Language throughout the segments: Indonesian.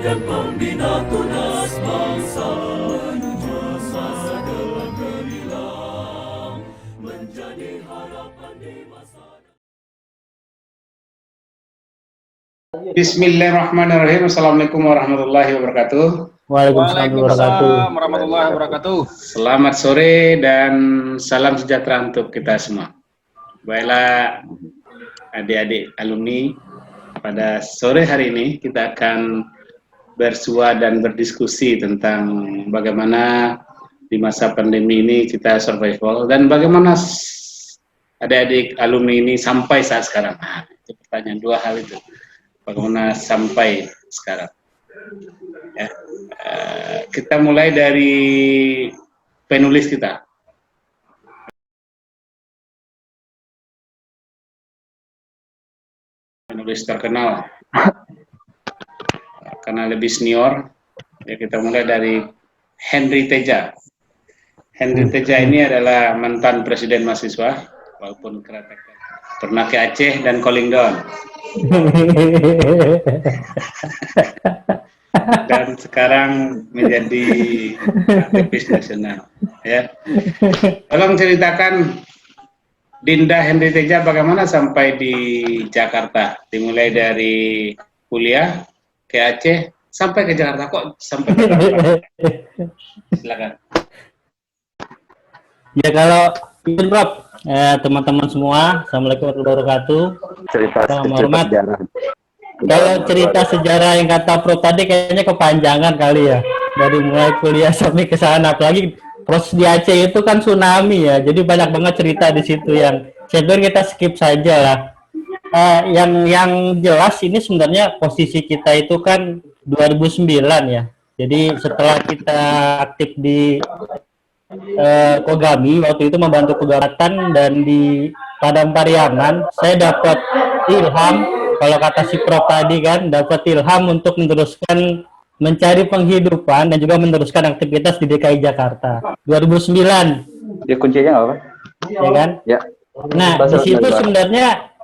dan pembina tunas bangsa menuju masa depan gemilang menjadi harapan di masa. Bismillahirrahmanirrahim. Assalamualaikum warahmatullahi wabarakatuh. Waalaikumsalam warahmatullahi wabarakatuh. Selamat sore dan salam sejahtera untuk kita semua. Baiklah adik-adik alumni, pada sore hari ini kita akan bersua dan berdiskusi tentang bagaimana di masa pandemi ini kita survival dan bagaimana adik-adik alumni ini sampai saat sekarang. Nah, itu pertanyaan dua hal itu. Bagaimana sampai sekarang? Ya. Kita mulai dari penulis kita. Penulis terkenal karena lebih senior, ya kita mulai dari Henry Teja. Henry Teja ini adalah mantan presiden mahasiswa, walaupun pernah ke Aceh dan Calling Down. Dan sekarang menjadi aktivis nasional. Ya, tolong ceritakan Dinda Henry Teja bagaimana sampai di Jakarta, dimulai dari kuliah ke Aceh sampai ke Jakarta, kok sampai ke Jakarta? Silakan. Ya kalau izin Prof, teman-teman semua, Assalamualaikum warahmatullahi wabarakatuh. Cerita sejarah. Kalau cerita sejarah yang kata Prof tadi kayaknya kepanjangan kali ya, dari mulai kuliah sampai ke sana, apalagi proses di Aceh itu kan tsunami ya, jadi banyak banget cerita di situ yang saya pikir kita skip saja lah. Yang jelas ini sebenarnya posisi kita itu kan 2009 ya, jadi setelah kita aktif di Kogami waktu itu membantu pegawatan dan di Padang Pariaman, saya dapat ilham, kalau kata si Prof tadi kan, dapat ilham untuk meneruskan mencari penghidupan dan juga meneruskan aktivitas di DKI Jakarta 2009. Dia kuncinya apa? Ya kan? Ya. Nah, di situ sebenarnya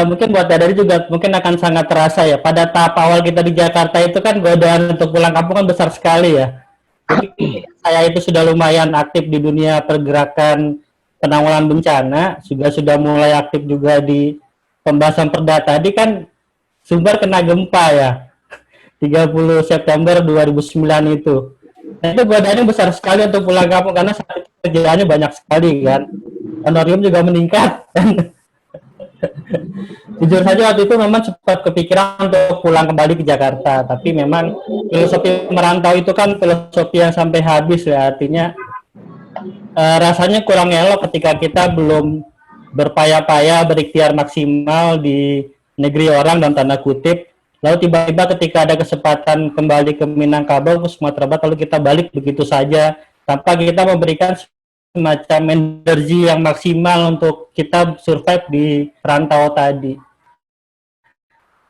mungkin buat dari juga mungkin akan sangat terasa ya. Pada tahap awal kita di Jakarta itu kan godaan untuk pulang kampung kan besar sekali ya. Jadi saya itu sudah lumayan aktif di dunia pergerakan penanggulangan bencana, juga sudah mulai aktif juga di pembahasan perda tadi kan Sumber kena gempa ya. 30 September 2009 itu. Nah, itu godaannya besar sekali untuk pulang kampung karena saat itu kerjaannya banyak sekali kan. Honorium juga meningkat. Jujur saja waktu itu memang sempat kepikiran untuk pulang kembali ke Jakarta, tapi memang filosofi merantau itu kan filosofi yang sampai habis ya, artinya rasanya kurang elok ketika kita belum berpayah-payah berikhtiar maksimal di negeri orang dan tanda kutip, lalu tiba-tiba ketika ada kesempatan kembali ke Minangkabau, ke Sumatera Barat, lalu kita balik begitu saja tanpa kita memberikan semacam energi yang maksimal untuk kita survive di rantau tadi.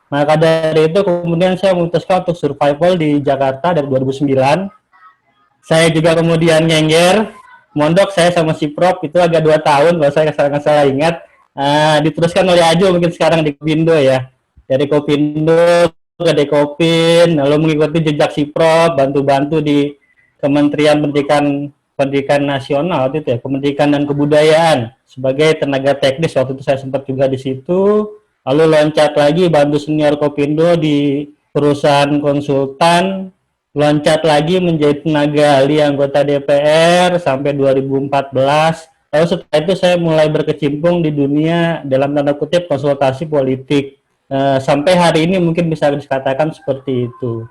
Maka dari itu kemudian saya memutuskan untuk survival di Jakarta dari 2009. Saya juga kemudian ngengger, mondok saya sama si Prof itu agak 2 tahun kalau saya ingat. Diteruskan oleh Ajo mungkin sekarang di Kopindo ya. Dari Kopindo ke Dekopin, lalu mengikuti jejak si Prof, bantu-bantu di Kementerian Pendidikan Nasional itu ya, Pendidikan dan Kebudayaan sebagai tenaga teknis. Waktu itu saya sempat juga di situ. Lalu loncat lagi bantu senior Kopindo di perusahaan konsultan, loncat lagi menjadi tenaga ahli anggota DPR sampai 2014. Lalu setelah itu saya mulai berkecimpung di dunia dalam tanda kutip konsultasi politik. Sampai hari ini mungkin bisa dikatakan seperti itu.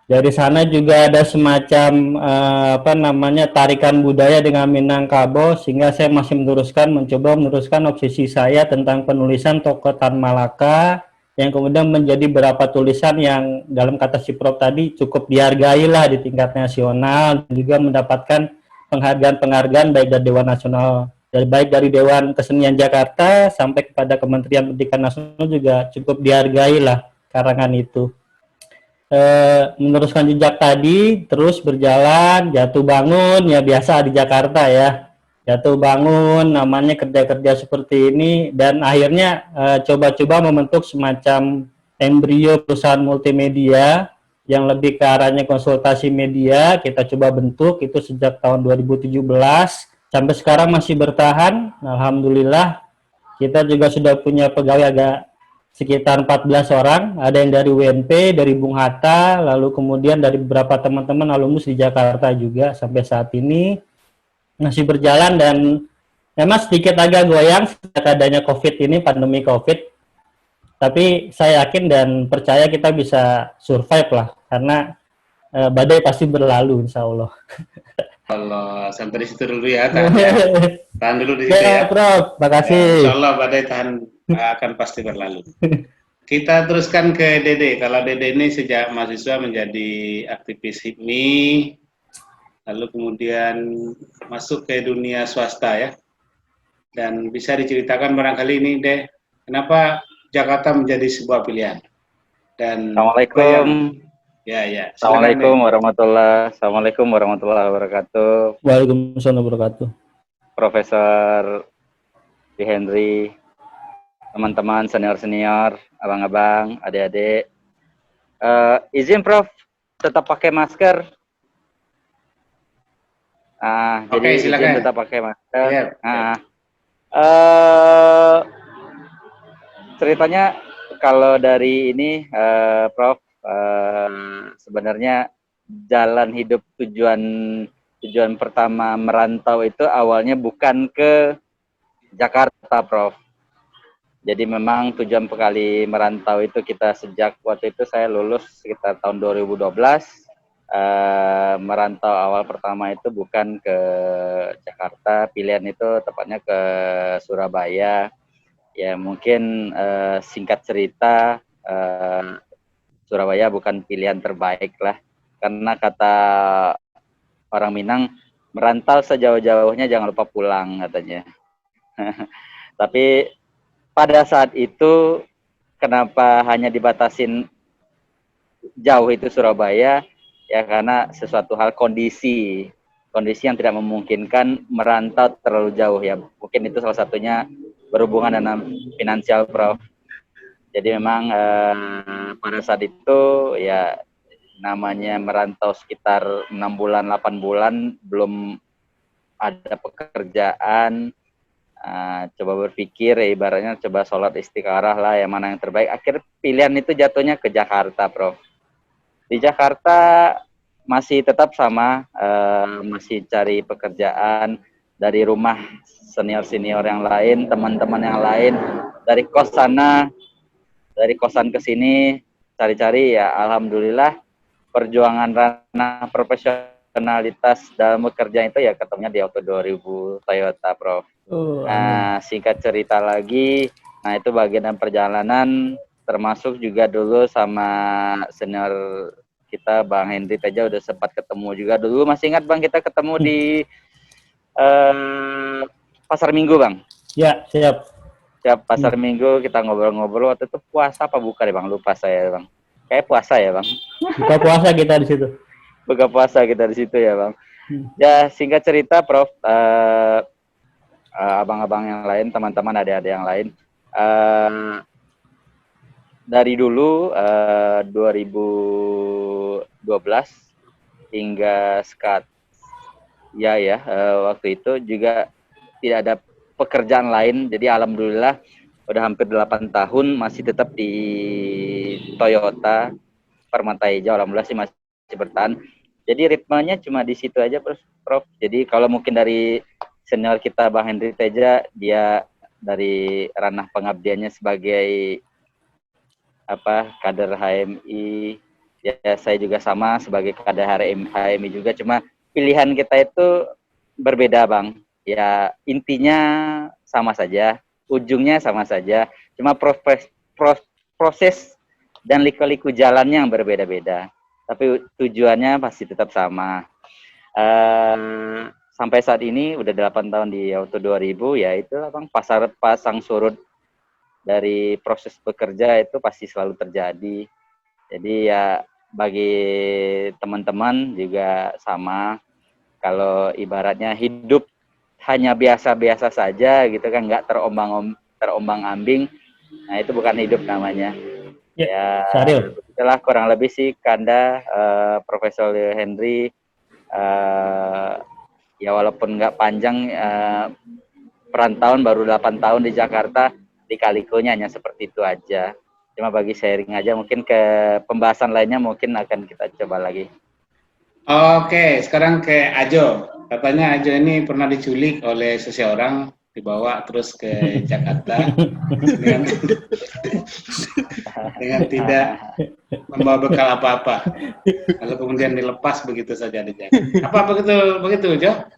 Dari sana juga ada semacam tarikan budaya dengan Minangkabau, sehingga saya masih mencoba meneruskan obsesi saya tentang penulisan tokoh Tan Malaka yang kemudian menjadi beberapa tulisan yang dalam kata si Prof tadi cukup dihargai lah di tingkat nasional, dan juga mendapatkan penghargaan baik dari Dewan Nasional, baik dari Dewan Kesenian Jakarta sampai kepada Kementerian Pendidikan Nasional juga cukup dihargai lah karangan itu. Meneruskan jejak tadi, terus berjalan, jatuh bangun, ya biasa di Jakarta ya, jatuh bangun, namanya kerja-kerja seperti ini, dan akhirnya coba-coba membentuk semacam embrio perusahaan multimedia yang lebih ke arahnya konsultasi media, kita coba bentuk itu sejak tahun 2017 sampai sekarang masih bertahan. Alhamdulillah kita juga sudah punya pegawai agak sekitar 14 orang, ada yang dari UNP, dari Bung Hatta, lalu kemudian dari beberapa teman-teman alumnus di Jakarta juga sampai saat ini masih berjalan dan memang sedikit agak goyang sejak adanya COVID ini, pandemi COVID. Tapi saya yakin dan percaya kita bisa survive lah, karena badai pasti berlalu, insya Allah. Allah, sampai di situ dulu ya, tahan ya. Tahan dulu di situ Ya, ya. Prof, makasih. Ya, insya Allah badai akan pasti berlalu. Kita teruskan ke Dede. Kalau Dede ini sejak mahasiswa menjadi aktivis HIPMI, lalu kemudian masuk ke dunia swasta ya. Dan bisa diceritakan barangkali ini, Dede, kenapa Jakarta menjadi sebuah pilihan? Dan Assalamualaikum. Ya. Assalamualaikum warahmatullahi wabarakatuh. Waalaikumsalam warahmatullahi wabarakatuh. Profesor Di Henry, teman-teman senior-senior, abang-abang, adik-adik. Izin Prof, tetap pakai masker. Oke, jadi silakan. izin tetap pakai masker. Ya. Ceritanya kalau dari ini, Prof, sebenarnya jalan hidup tujuan pertama merantau itu awalnya bukan ke Jakarta, Prof. Jadi memang tujuan sekali merantau itu kita sejak waktu itu saya lulus sekitar tahun 2012. Merantau awal pertama itu bukan ke Jakarta, pilihan itu tepatnya ke Surabaya. Ya mungkin singkat cerita, Surabaya bukan pilihan terbaik lah, karena kata orang Minang, merantau sejauh-jauhnya jangan lupa pulang katanya. Tapi pada saat itu kenapa hanya dibatasin jauh itu Surabaya? Ya karena sesuatu hal kondisi yang tidak memungkinkan merantau terlalu jauh ya. Mungkin itu salah satunya berhubungan dengan finansial, Prof. Jadi memang pada saat itu ya namanya merantau sekitar 6 bulan, 8 bulan, belum ada pekerjaan, coba berpikir ya ibaratnya coba sholat istikharah lah yang mana yang terbaik. Akhir pilihan itu jatuhnya ke Jakarta, Prof. Di Jakarta masih tetap sama, masih cari pekerjaan dari rumah senior-senior yang lain, teman-teman yang lain, dari kos sana, dari kosan ke sini cari-cari ya alhamdulillah perjuangan ranah profesionalitas dalam bekerja itu ya ketemunya di Auto 2000 Toyota, Prof. Singkat cerita lagi, nah itu bagian perjalanan termasuk juga dulu sama senior kita Bang Henry Teja udah sempat ketemu juga dulu, masih ingat Bang kita ketemu di Pasar Minggu, Bang? Ya, siap. Tiap pasar Minggu kita ngobrol-ngobrol, waktu itu puasa apa buka deh Bang, lupa saya Bang. Kayak puasa ya Bang. Buka puasa kita di situ. Buka puasa kita di situ ya Bang. Ya singkat cerita Prof, abang-abang yang lain, teman-teman adik-adik yang lain, dari dulu 2012 hingga sekarang ya waktu itu juga tidak ada pekerjaan lain, jadi alhamdulillah udah hampir 8 tahun masih tetap di Toyota Permata Hijau, alhamdulillah sih masih bertahan. Jadi ritmenya cuma di situ aja, Prof. Jadi kalau mungkin dari senior kita Bang Henry Teja, dia dari ranah pengabdiannya sebagai kader HMI, ya saya juga sama sebagai kader HMI juga, cuma pilihan kita itu berbeda, Bang. Ya intinya sama saja, ujungnya sama saja, cuma proses dan liku-liku jalannya yang berbeda-beda, tapi tujuannya pasti tetap sama. Sampai saat ini udah 8 tahun di Auto 2000, ya itu Bang, pasang surut dari proses bekerja itu pasti selalu terjadi. Jadi ya bagi teman-teman juga sama, kalau ibaratnya hidup hanya biasa-biasa saja gitu kan, nggak terombang-ambing, nah itu bukan hidup namanya. Ya, Syaril. Itulah kurang lebih sih Kanda, Profesor Henry, ya walaupun nggak panjang, perantauan baru 8 tahun di Jakarta, di Kalikonya hanya seperti itu aja. Cuma bagi sharing aja, mungkin ke pembahasan lainnya mungkin akan kita coba lagi. Oke, sekarang ke Ajo. Katanya Ajo ini pernah diculik oleh seseorang, dibawa terus ke Jakarta dengan, dengan tidak membawa bekal apa-apa. Lalu kemudian dilepas begitu saja di Jakarta. Apa begitu, Jo?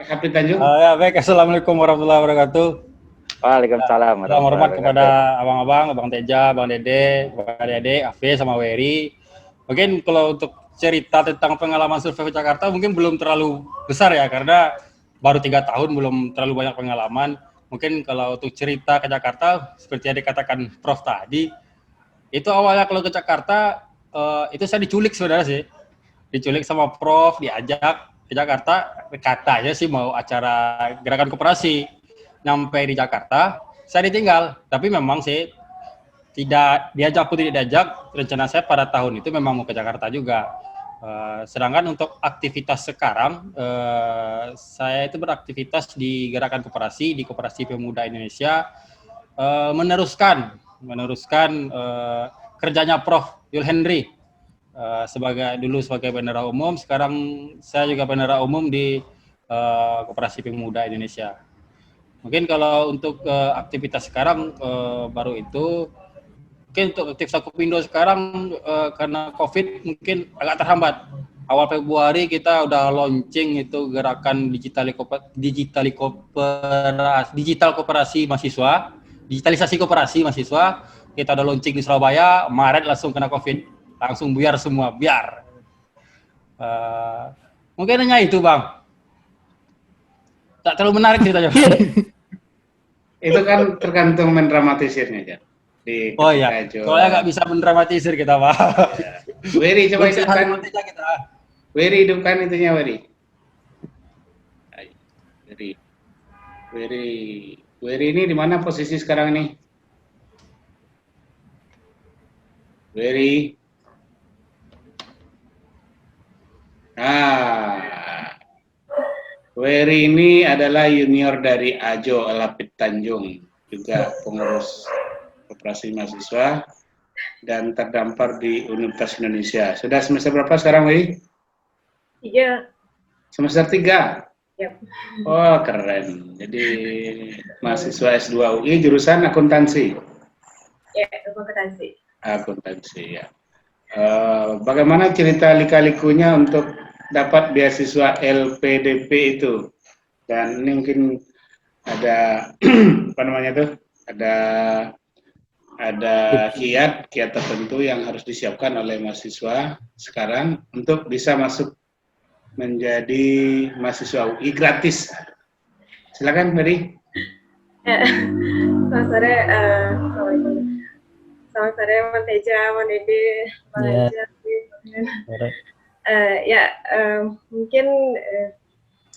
Kapten Tanjung? Ya, baik. Assalamualaikum warahmatullahi wabarakatuh. Waalaikumsalam. Salam hormat kepada abang-abang, Abang Teja, Bang Dede, Bang Adik, Afe, sama Wery. Mungkin kalau untuk cerita tentang pengalaman survei ke Jakarta mungkin belum terlalu besar ya, karena baru 3 tahun, belum terlalu banyak pengalaman. Mungkin kalau untuk cerita ke Jakarta, seperti yang dikatakan Prof tadi, itu awalnya kalau ke Jakarta, itu saya diculik sebenarnya sih. Diculik sama Prof, diajak ke Jakarta, katanya sih mau acara gerakan koperasi. Nyampe di Jakarta, saya ditinggal. Tapi memang sih, tidak diajak pun tidak diajak, rencana saya pada tahun itu memang mau ke Jakarta juga. Sedangkan untuk aktivitas sekarang, saya itu beraktivitas di Gerakan Koperasi, di Koperasi Pemuda Indonesia, meneruskan kerjanya Prof. Yul Henry, dulu sebagai bendahara umum, sekarang saya juga bendahara umum di Koperasi Pemuda Indonesia. Mungkin kalau untuk aktivitas sekarang baru itu, mungkin untuk aktivitas Kopindo sekarang karena COVID mungkin agak terhambat. Awal Februari kita udah launching itu gerakan digital koperasi mahasiswa, digitalisasi koperasi mahasiswa. Kita udah launching di Surabaya, Maret langsung kena COVID, langsung buyar semua, biar. Mungkin hanya itu, Bang. Tak terlalu menarik ceritanya. Itu kan tergantung mendramatisirnya, aja. Oh iya, soalnya nggak bisa mendramatisir kita, Pak. Ya. Wery, coba hidupkan. Wery, hidupkan itunya, Wery. Wery ini di mana posisi sekarang nih? Wery. Wery ini adalah junior dari Ajo Alapit Tanjung, juga pengurus koperasi mahasiswa dan terdampar di Universitas Indonesia. Sudah semester berapa sekarang, Wery? 3. Semester 3? Yep. Oh, keren. Jadi mahasiswa S2 UI jurusan akuntansi? Ya, akuntansi. Akuntansi, ya. Bagaimana cerita lika-likunya untuk dapat beasiswa LPDP itu? Dan ini mungkin ada apa namanya tuh? Ada kiat tertentu yang harus disiapkan oleh mahasiswa sekarang untuk bisa masuk menjadi mahasiswa UI gratis. Silakan, Mary. Selamat sore, selamat sore, Mas Teja, Mas Dede, Mas Teja. Mungkin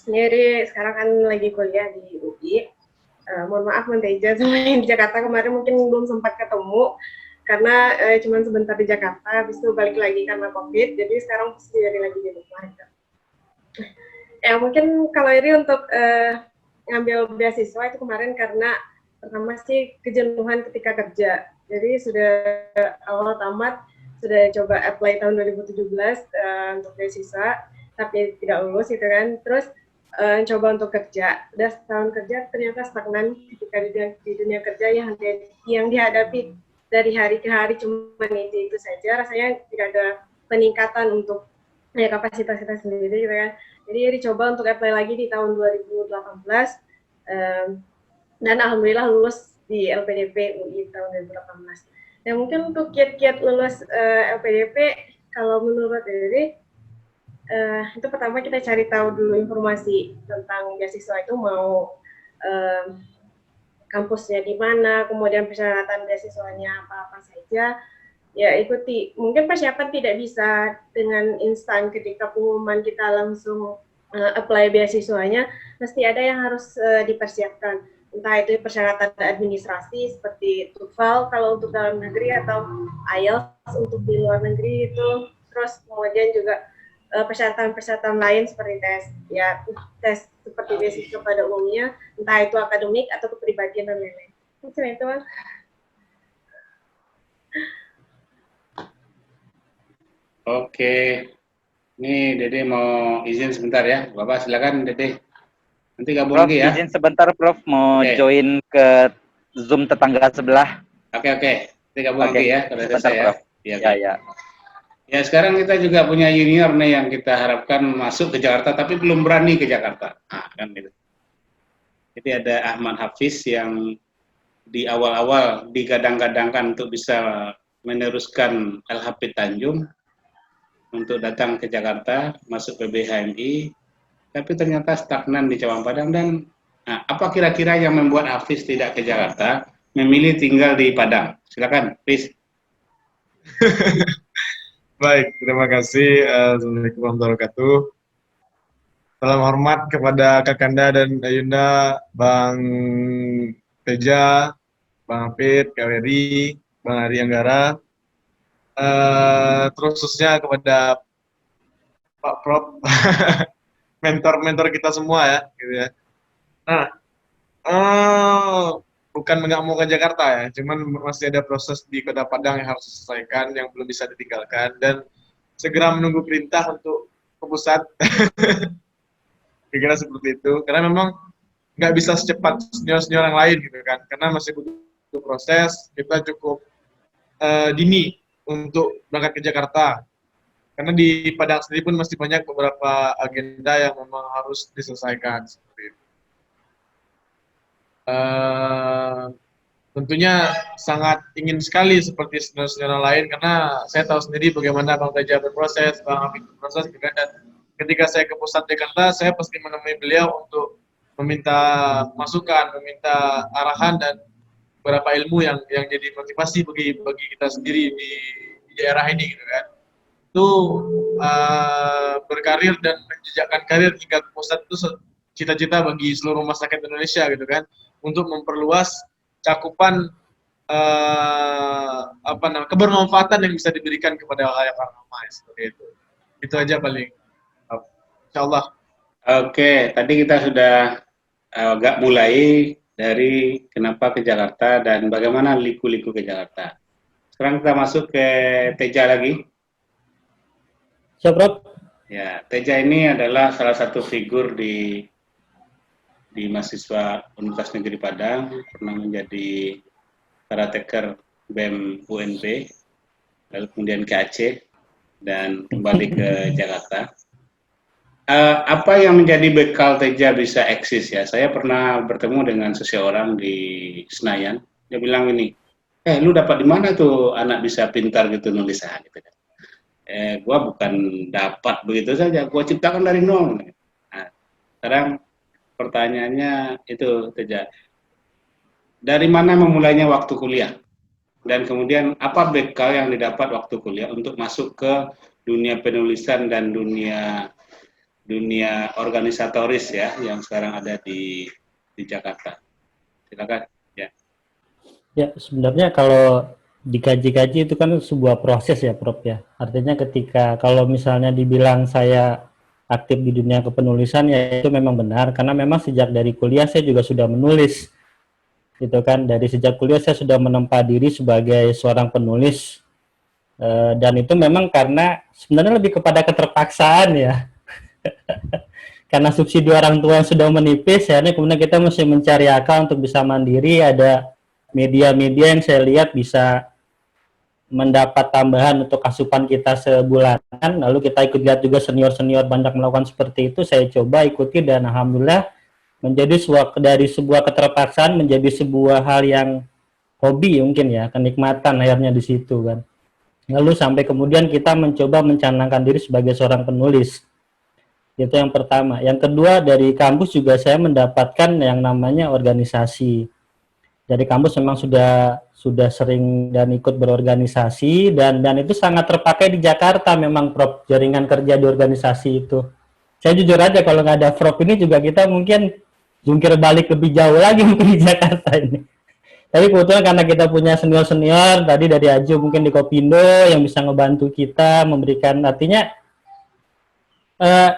Nyeri sekarang kan lagi kuliah di UI. Mohon maaf Mas Teja sama yang di Jakarta kemarin mungkin belum sempat ketemu karena cuma sebentar di Jakarta, habis itu balik lagi karena COVID. Jadi sekarang pasti jadi lagi di rumah. Ya mungkin kalau ini untuk ngambil beasiswa itu kemarin karena pertama sih kejenuhan ketika kerja. Jadi sudah awal tamat sudah coba apply tahun 2017 untuk beasiswa tapi tidak lulus gitu kan. Terus coba untuk kerja, udah setahun kerja ternyata stagnan ketika di dunia kerja yang dihadapi dari hari ke hari cuma itu saja, rasanya tidak ada peningkatan untuk kapasitas kita sendiri gitu kan. Jadi dicoba untuk apply lagi di tahun 2018 dan alhamdulillah lulus di LPDP UI tahun 2018. Dan mungkin untuk kiat-kiat lulus LPDP kalau menurut diri itu pertama kita cari tahu dulu informasi tentang beasiswa itu mau kampusnya di mana, kemudian persyaratan beasiswanya apa-apa saja. Ya ikuti, mungkin persiapan tidak bisa dengan instan ketika pengumuman kita langsung apply beasiswanya, mesti ada yang harus dipersiapkan. entah itu persyaratan administrasi seperti TOEFL kalau untuk dalam negeri atau IELTS untuk di luar negeri itu. Terus kemudian juga persyaratan-persyaratan lain seperti tes seperti beasiswa pada umumnya, entah itu akademik atau kepribadian dan lain-lain. Itu Mas. Oke, ini Dede mau izin sebentar ya, Bapak silakan Dede. Nanti gabung Prof, lagi ya. izin sebentar Prof, mau Oke. join ke Zoom tetangga sebelah. Oke, nanti gabung Oke, lagi ya kalau sebentar, selesai ya. Prof. Ya, Ya, ya. Ya, sekarang kita juga punya junior nih yang kita harapkan masuk ke Jakarta tapi belum berani ke Jakarta. Nah, kan gitu. Jadi ada Ahmad Hafiz yang di awal-awal digadang-gadangkan untuk bisa meneruskan LHP Tanjung untuk datang ke Jakarta, masuk PBHMI, tapi ternyata stagnan di Cawang Padang. Dan apa kira-kira yang membuat Hafiz tidak ke Jakarta, memilih tinggal di Padang? Silakan, please. Baik, terima kasih. Assalamualaikum warahmatullahi wabarakatuh. Salam hormat kepada Kakanda dan Ayunda, Bang Teja, Bang Apit, Kaweri, Bang Ari Anggara. Terus khususnya kepada Pak Prof, mentor-mentor kita semua ya, gitu ya. Nah, bukan nggak mau ke Jakarta ya, cuman masih ada proses di Kota Padang yang harus diselesaikan, yang belum bisa ditinggalkan, dan segera menunggu perintah untuk ke pusat. Kira-kira seperti itu, karena memang nggak bisa secepat senior-senior yang lain gitu kan, karena masih butuh proses. Kita cukup dini untuk berangkat ke Jakarta, karena di Padang sendiri pun masih banyak beberapa agenda yang memang harus diselesaikan seperti itu. Tentunya sangat ingin sekali seperti senior-senior lain, karena saya tahu sendiri bagaimana Bang Teja berproses, Bang Hamid berproses, dan ketika saya ke pusat Jakarta, saya pasti menemui beliau untuk meminta masukan, meminta arahan, dan beberapa ilmu yang jadi motivasi bagi kita sendiri di daerah ini, gitu kan. Itu berkarir dan menjejakkan karir hingga ke pusat itu cita-cita bagi seluruh rumah sakit Indonesia, gitu kan, untuk memperluas cakupan kebermanfaatan yang bisa diberikan kepada halayak ramai seperti itu. Itu aja paling. Insyaallah. Oke, tadi kita sudah agak mulai dari kenapa ke Jakarta dan bagaimana liku-liku ke Jakarta. Sekarang kita masuk ke Teja lagi. Siap, Prof. Ya, Teja ini adalah salah satu figur di mahasiswa Universitas Negeri Padang, pernah menjadi karateker BEM UNP, lalu kemudian ke Aceh, dan kembali ke Jakarta. Apa yang menjadi bekal Teja bisa eksis ya? Saya pernah bertemu dengan seseorang di Senayan, dia bilang ini, lu dapat di mana tuh anak bisa pintar gitu nulis gitu kan? Gua bukan dapat begitu saja, gua ciptakan dari nol. Nah, sekarang pertanyaannya itu Teja, dari mana memulainya waktu kuliah? Dan kemudian apa bekal yang didapat waktu kuliah untuk masuk ke dunia penulisan dan dunia organisatoris ya yang sekarang ada di Jakarta. Silakan. Ya. Ya, sebenarnya kalau dikaji-kaji itu kan sebuah proses ya, Prof ya. Artinya ketika kalau misalnya dibilang saya aktif di dunia kepenulisan ya itu memang benar, karena memang sejak dari kuliah saya juga sudah menulis. Gitu kan, dari sejak kuliah saya sudah menempa diri sebagai seorang penulis. Dan itu memang karena sebenarnya lebih kepada keterpaksaan ya. Karena subsidi orang tua yang sudah menipis ya, ini kemudian kita mesti mencari akal untuk bisa mandiri. Ada media-media yang saya lihat bisa mendapat tambahan untuk asupan kita sebulanan, lalu kita ikut lihat juga senior-senior banyak melakukan seperti itu, saya coba ikuti dan alhamdulillah menjadi dari sebuah keterpaksaan menjadi sebuah hal yang hobi mungkin ya, kenikmatan akhirnya di situ kan. Lalu sampai kemudian kita mencoba mencanangkan diri sebagai seorang penulis. Itu yang pertama. Yang kedua, dari kampus juga saya mendapatkan yang namanya organisasi. Dari kampus memang sudah sering dan ikut berorganisasi dan itu sangat terpakai di Jakarta memang, Prof, jaringan kerja di organisasi itu. Saya jujur aja kalau nggak ada Prof ini juga kita mungkin jungkir balik lebih jauh lagi mungkin di Jakarta ini. Tapi kebetulan karena kita punya senior-senior tadi dari Aju mungkin di Kopindo yang bisa ngebantu kita memberikan, artinya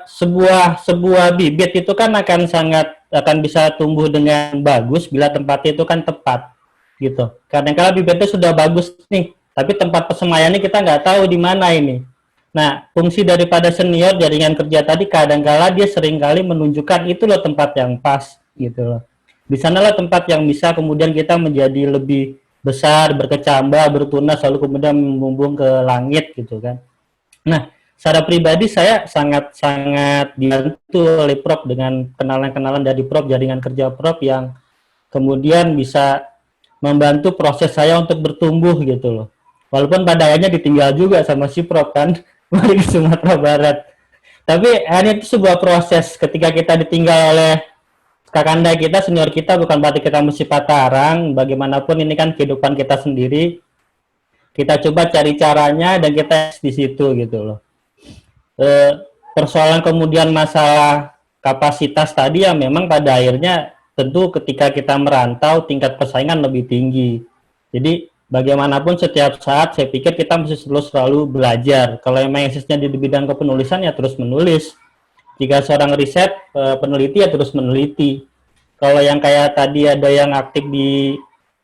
sebuah bibit itu kan akan bisa tumbuh dengan bagus bila tempatnya itu kan tepat gitu. Kadang-kala bibitnya sudah bagus nih, tapi tempat persemaiannya kita nggak tahu di mana ini. Nah, fungsi daripada senior jaringan kerja tadi kadang-kala dia seringkali menunjukkan itu loh tempat yang pas gitu loh. Di sanalah tempat yang bisa kemudian kita menjadi lebih besar, berkecambah, bertunas, lalu kemudian membumbung ke langit gitu kan. Nah, secara pribadi saya sangat dibantu oleh Prof dengan kenalan-kenalan dari Prof, jaringan kerja Prof yang kemudian bisa membantu proses saya untuk bertumbuh gitu loh. Walaupun pada akhirnya ditinggal juga sama si Prof kan, balik ke Sumatera Barat. Tapi ini itu sebuah proses ketika kita ditinggal oleh kakanda kita, senior kita, bukan berarti kita mesti patah arang. Bagaimanapun ini kan kehidupan kita sendiri. Kita coba cari caranya dan kita di situ gitu loh. Persoalan kemudian masalah kapasitas tadi ya memang pada akhirnya tentu ketika kita merantau tingkat persaingan lebih tinggi. Jadi bagaimanapun setiap saat saya pikir kita mesti selalu belajar. Kalau emang eksisnya di bidang kepenulisan ya terus menulis. Jika seorang riset peneliti ya terus meneliti. Kalau yang kayak tadi ada yang aktif di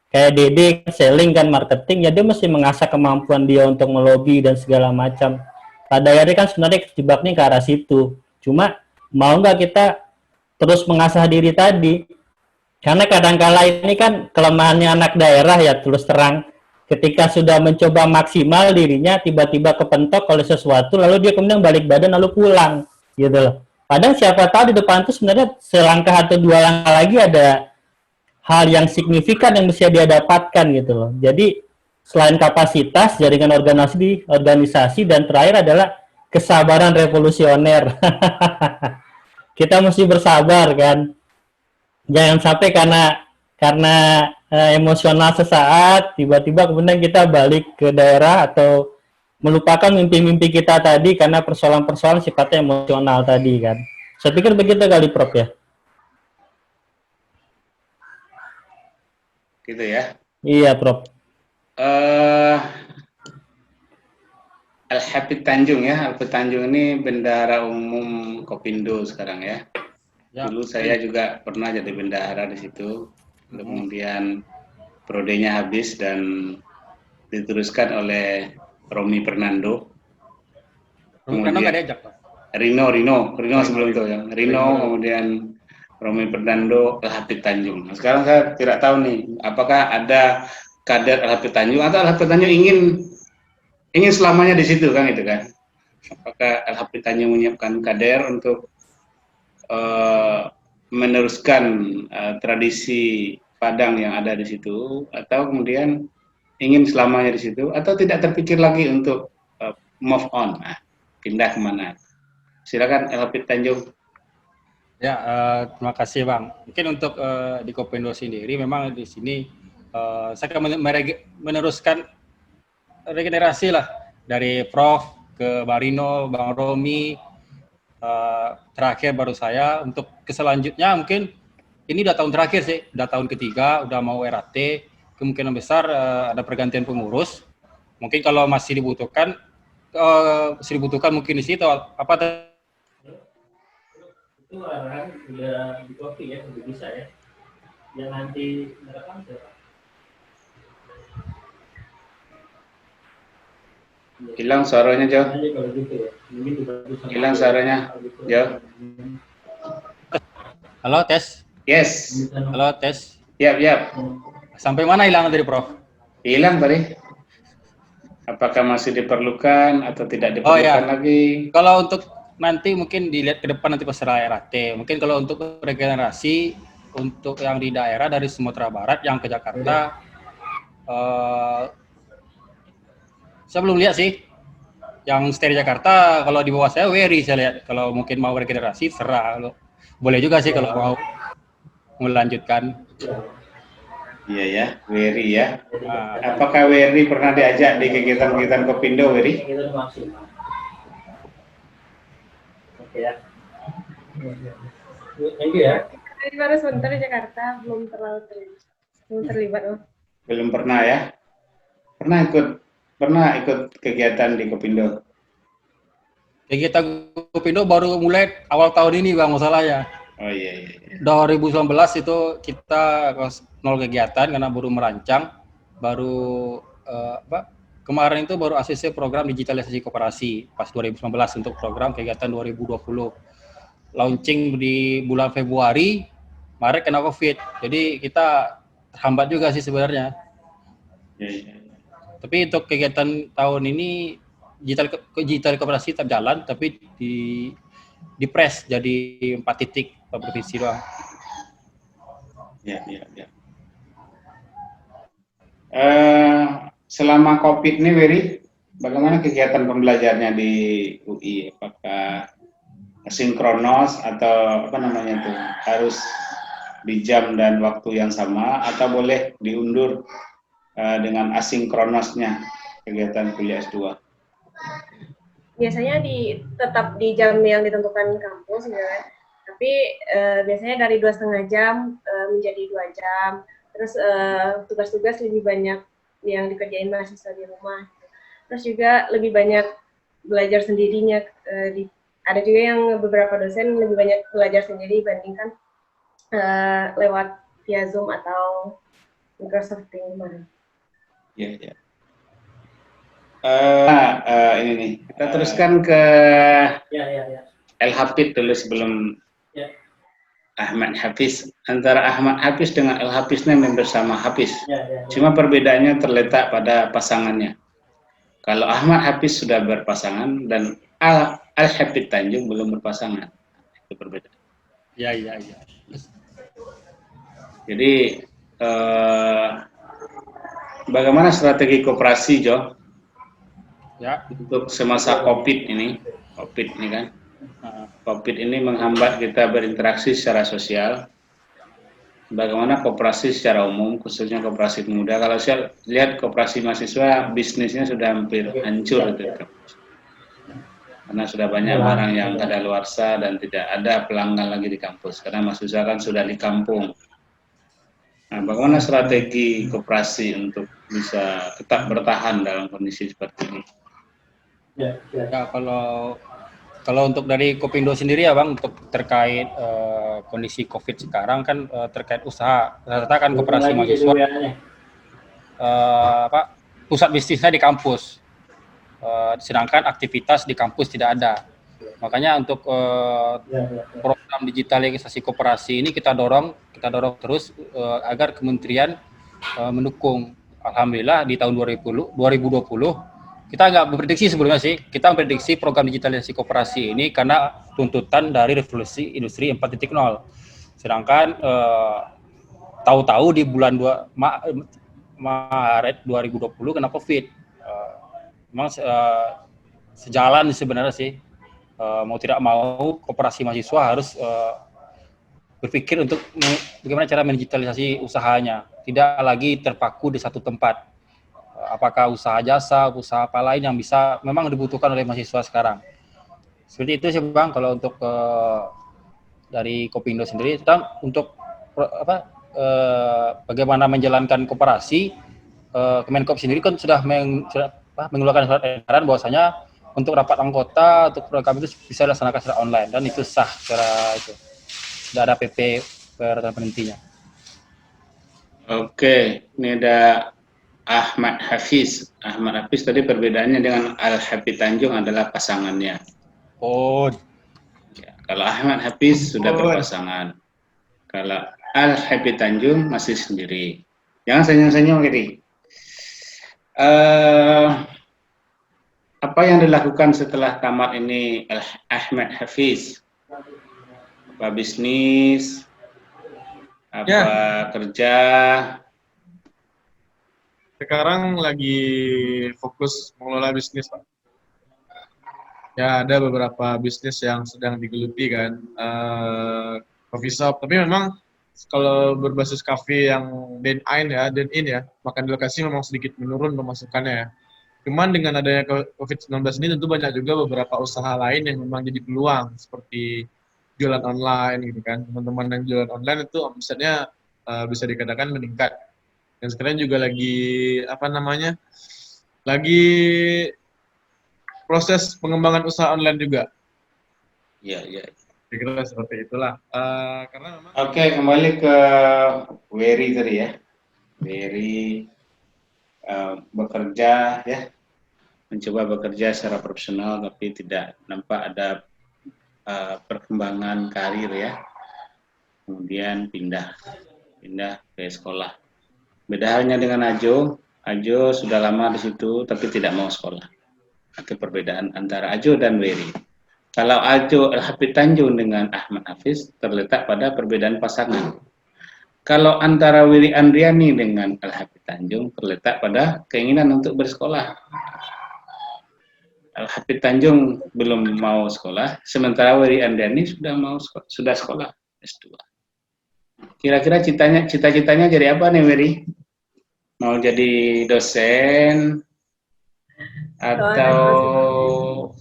kayak Dede selling kan marketing ya dia mesti mengasah kemampuan dia untuk melobi dan segala macam. Pada akhirnya kan sebenarnya kejebaknya ke arah situ. Cuma mau nggak kita terus mengasah diri tadi? Karena kadang-kala ini kan kelemahannya anak daerah ya terus terang. Ketika sudah mencoba maksimal dirinya tiba-tiba kepentok oleh sesuatu lalu dia kemudian balik badan lalu pulang gitu loh. Padahal siapa tahu di depan itu sebenarnya selangkah atau dua langkah lagi ada hal yang signifikan yang mesti dia dapatkan gitu loh. Jadi selain kapasitas, jaringan organisasi dan terakhir adalah kesabaran revolusioner. Kita mesti bersabar kan. Jangan sampai karena emosional sesaat tiba-tiba kemudian kita balik ke daerah atau melupakan mimpi-mimpi kita tadi karena persoalan-persoalan sifatnya emosional tadi kan. Saya pikir begitu kali Prof ya. Gitu ya. Iya Prof. Al-Hafidz Tanjung ya, Al-Hafidz Tanjung ini bendahara umum Kopindo sekarang ya. Dulu saya juga pernah jadi bendahara di situ. Kemudian prodenya habis dan diteruskan oleh Romi Fernando. Kemudian nggak diajak Pak? Rino sebelum itu ya. Rino kemudian Romi Fernando, Al-Hafidz Tanjung. Nah, sekarang saya tidak tahu nih, apakah ada kader Al-Hafidz Tanjung atau Al-Hafidz Tanjung ingin selamanya di situ kan itu kan? Apakah Al-Hafidz Tanjung menyiapkan kader untuk meneruskan tradisi Padang yang ada di situ, atau kemudian ingin selamanya di situ, atau tidak terpikir lagi untuk move on, pindah kemana? Silakan Al-Hafidz Tanjung. Ya, terima kasih Bang. Mungkin untuk di Kopindo sendiri memang di sini saya akan meneruskan regenerasi lah dari Prof ke Bang Rino, Bang Romi, terakhir baru saya. Untuk keselanjutnya mungkin ini udah tahun terakhir sih, udah tahun ketiga, udah mau RAT, kemungkinan besar ada pergantian pengurus. Mungkin kalau masih dibutuhkan mungkin di situ apa itu arahan udah di copy ya, udah bisa ya. Yang nanti merekam siapa? Hilang suaranya Jo. Kalau gitu ya. Hilang suaranya Jo. Halo tes. Yes. Halo tes. Yap. Sampai mana hilang dari Prof? Hilang tadi. Apakah masih diperlukan atau tidak diperlukan lagi? Kalau untuk nanti mungkin dilihat ke depan nanti pas RAT. Mungkin kalau untuk regenerasi untuk yang di daerah dari Sumatera Barat yang ke Jakarta, saya belum lihat sih. Yang dari Jakarta kalau di bawah saya Wery saya lihat. Kalau mungkin mau regenerasi serah. Boleh juga sih kalau mau melanjutkan. Iya ya, Wery ya. Apakah Wery pernah diajak di kegiatan-kegiatan Kopindo, Wery? Oke ya. Thank you ya. Ini baru sebentar di Jakarta, belum terlibat. Oh. Belum pernah ya? Pernah ikut kegiatan di Kopindo? Kegiatan Kopindo baru mulai awal tahun ini Bang masalahnya. Oh iya. 2019 itu kita nol kegiatan karena baru merancang, baru kemarin itu baru ACC program digitalisasi koperasi pas 2019 untuk program kegiatan 2020. Launching di bulan Februari, Maret kena COVID. Jadi kita terhambat juga sih sebenarnya. Iya. Tapi untuk kegiatan tahun ini digital koperasi tetap jalan, tapi di press jadi 4 titik per provinsi doang. Iya. Selama COVID ini, Wery, bagaimana kegiatan pembelajarannya di UI? Apakah sinkronos atau harus di jam dan waktu yang sama, atau boleh diundur dengan asinkronosnya kegiatan kuliah S2? Biasanya tetap di jam yang ditentukan kampus, ya kan? Tapi biasanya dari 2,5 jam menjadi 2 jam. Terus tugas-tugas lebih banyak yang dikerjain mahasiswa di rumah. Terus juga lebih banyak belajar sendirinya. Ada juga yang beberapa dosen lebih banyak belajar sendiri dibandingkan lewat via Zoom atau Microsoft Teams kemarin. Iya. Ini nih, kita teruskan ke El Hafid dulu sebelum Ahmad Hafiz. Antara Ahmad Hafiz dengan El Hafiz ini member sama Hafiz. Cuma perbedaannya terletak pada pasangannya. Kalau Ahmad Hafiz sudah berpasangan dan Al Hafid Tanjung belum berpasangan. Itu perbedaan. Iya. Jadi bagaimana strategi koperasi, Jo? Ya. Untuk semasa COVID ini kan? COVID ini menghambat kita berinteraksi secara sosial. Bagaimana koperasi secara umum, khususnya koperasi pemuda? Kalau saya lihat koperasi mahasiswa, bisnisnya sudah hampir hancur itu. Karena sudah banyak barang yang kadaluarsa dan tidak ada pelanggan lagi di kampus. Karena mahasiswa kan sudah di kampung. Nah, bagaimana strategi koperasi untuk bisa tetap bertahan dalam kondisi seperti ini? Ya, kalau untuk dari Kopindo sendiri ya Bang, untuk terkait kondisi COVID sekarang kan terkait usaha, rata-rata kan koperasi mahasiswa pusat bisnisnya di kampus, sedangkan aktivitas di kampus tidak ada. Makanya untuk program digitalisasi koperasi ini kita dorong terus agar kementerian mendukung. Alhamdulillah di tahun 2020 kita nggak memprediksi sebelumnya sih, kita memprediksi program digitalisasi koperasi ini karena tuntutan dari revolusi industri 4.0. Sedangkan tahu-tahu di bulan Maret 2020 kena COVID. Memang sejalan sebenarnya sih, mau tidak mau koperasi mahasiswa harus berpikir untuk bagaimana cara mendigitalisasi usahanya, tidak lagi terpaku di satu tempat. Apakah usaha jasa, usaha apa lain yang bisa memang dibutuhkan oleh mahasiswa sekarang. Seperti itu sih Bang, kalau untuk dari Kopindo sendiri. Untuk bagaimana menjalankan koperasi, Kemenkop sendiri kan sudah mengeluarkan surat edaran bahwasanya untuk rapat anggota, untuk program itu bisa dilaksanakan secara online, dan itu sah secara itu. Tidak ada PP peraturan penhentinya. Oke, ini ada Ahmad Hafiz. Ahmad Hafiz tadi perbedaannya dengan Al Hafid Tanjung adalah pasangannya. Oh. Ya, kalau Ahmad Hafiz sudah berpasangan. Kalau Al Hafid Tanjung masih sendiri. Jangan senyum-senyum gitu. Apa yang dilakukan setelah tamat ini Ahmad Hafiz? Apa bisnis? Apa kerja? Sekarang lagi fokus mengelola bisnis, Pak. Ya, ada beberapa bisnis yang sedang digeluti kan, coffee shop. Tapi memang kalau berbasis kafe yang dine-in ya, makan di lokasi memang sedikit menurun pemasukannya ya. Cuman dengan adanya COVID-19 ini tentu banyak juga beberapa usaha lain yang memang jadi peluang, seperti jualan online gitu kan. Teman-teman yang jualan online itu omsetnya bisa dikatakan meningkat. Dan sekarang juga lagi lagi proses pengembangan usaha online juga. Iya, iya. Kira-kira seperti itulah. Karena memang Oke, kembali ke Wery tadi ya. Wery bekerja ya, mencoba bekerja secara profesional tapi tidak nampak ada perkembangan karir ya. Kemudian pindah ke sekolah. Beda halnya dengan Ajo sudah lama di situ tapi tidak mau sekolah. Itu perbedaan antara Ajo dan Wery. Kalau Ajo Al-Hafidz Tanjung dengan Ahmad Hafiz terletak pada perbedaan pasangan. Kalau antara Wery Andriani dengan Al-Hafidz Tanjung terletak pada keinginan untuk bersekolah. Al-Hafidz Tanjung belum mau sekolah, sementara Wery Andriani sudah sekolah S2. Kira-kira cita-citanya jadi apa nih Wery? Mau jadi dosen atau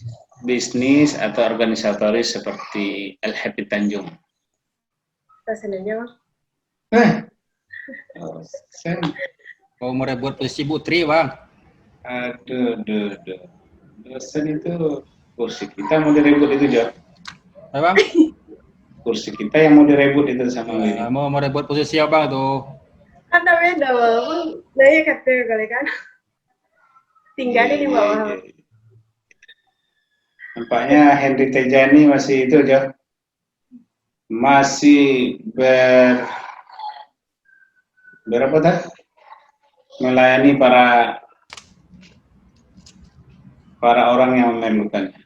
bisnis atau organisatoris seperti Al-Hafidz Tanjung? Dosen aja, Bang. Dosen. Mau merebut posisi putri, Bang. Aduh. Dosen itu kursi kita mau direbut itu, Jo. Ya, Bang? Kursi kita yang mau direbut itu sama Wery. Mau merebut posisi Abang tuh. Kan beda, Bang. Nah, ya kata kali kan. Tinggalnya di bawah. Iya. Nampaknya Henry Tejani masih itu, Jo. Masih berapa dah? Melayani para orang yang memerlukannya.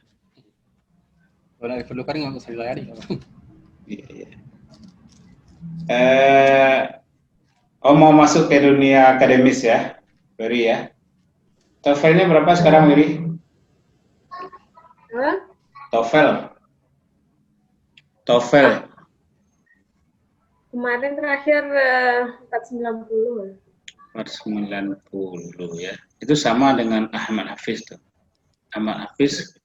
Kalau diperlukan nggak usah dilayani. Iya. Mau masuk ke dunia akademis ya, Wery ya. TOEFL-nya berapa sekarang, Wery? Hah? TOEFL. Kemarin terakhir 490. 490 ya. Itu sama dengan Ahmad Hafiz tuh. Ahmad Hafiz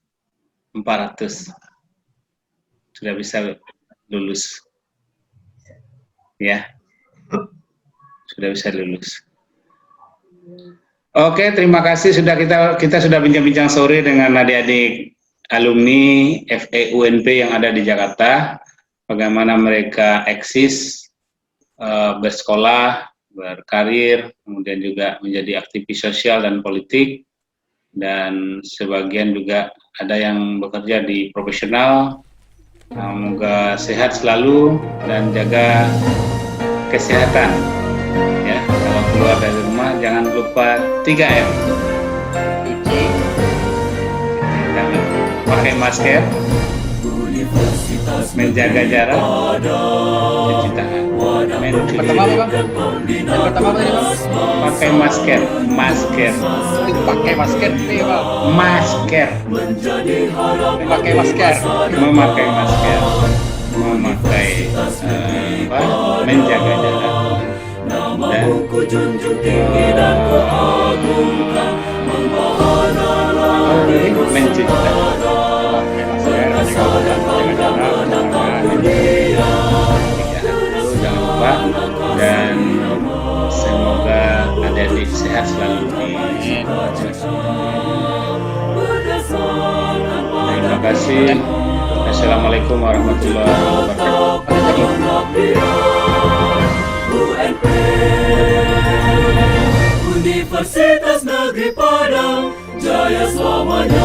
400. Sudah bisa lulus. Ya. Sudah bisa lulus. Oke, terima kasih sudah kita sudah bincang-bincang sore dengan adik-adik alumni FEUNP yang ada di Jakarta, bagaimana mereka eksis, bersekolah, berkarir, kemudian juga menjadi aktivis sosial dan politik, dan sebagian juga ada yang bekerja di profesional. Semoga sehat selalu dan jaga kesehatan. Ya, kalau keluar dari rumah jangan lupa 3M. Cuci tangan, pakai masker, menjaga jarak, cuci tangan. Pertama apa, Bang? Pertama apa tadi, Bang? Pakai masker. Pakai masker, Bang. Masker. Pakai masker. Memakai masker. Menjaga jarak. Dan mencuci tangan. Jangan lupa, dan semoga adik-adik sehat selalu. Terima kasih. Assalamualaikum warahmatullahi wabarakatuh. Universitas Negeri Padang Jaya selamanya.